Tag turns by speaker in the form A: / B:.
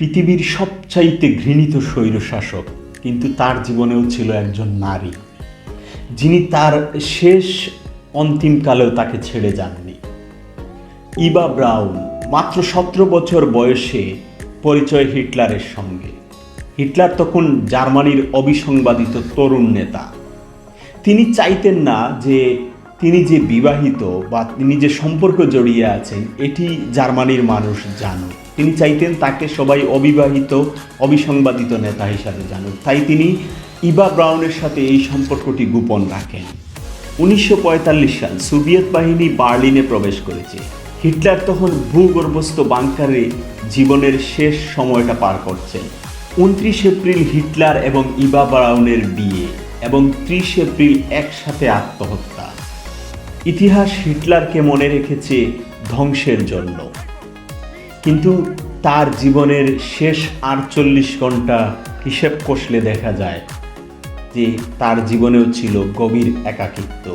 A: পৃথিবীর সবচাইতে ঘৃণিত স্বৈরশাসক, কিন্তু তার জীবনেও ছিল একজন নারী যিনি তার শেষ অন্তিমকালেও তাকে ছেড়ে যাননি। ইভা ব্রাউন মাত্র 17 বছর বয়সে পরিচয় হিটলারের সঙ্গে। হিটলার তখন জার্মানির অবিসংবাদিত তরুণ নেতা। তিনি চাইতেন না যে তিনি যে বিবাহিত বা তিনি যে সম্পর্ক জড়িয়ে আছেন এটি জার্মানির মানুষ জানুক। তিনি চাইতেন তাকে সবাই অবিবাহিত অবিসংবাদিত নেতা হিসাবে জানুক। তাই তিনি ইভা ব্রাউনের সাথে এই সম্পর্কটি গোপন রাখেন। 1945 সাল সোভিয়েত বাহিনী বার্লিনে প্রবেশ করেছে। হিটলার তখন ভূগর্ভস্থ বাংকারে জীবনের শেষ সময়টা পার করছেন। 29 এপ্রিল হিটলার এবং ইভা ব্রাউনের বিয়ে এবং 30 এপ্রিল একসাথে আত্মহত্যা। ইতিহাস হিটলারকে মনে রেখেছে ধ্বংসের জন্য, কিন্তু তার জীবনের শেষ 48 ঘন্টা হিসেব কষলে দেখা যায় যে তার জীবনেও ছিল গভীর একাকিত্ব।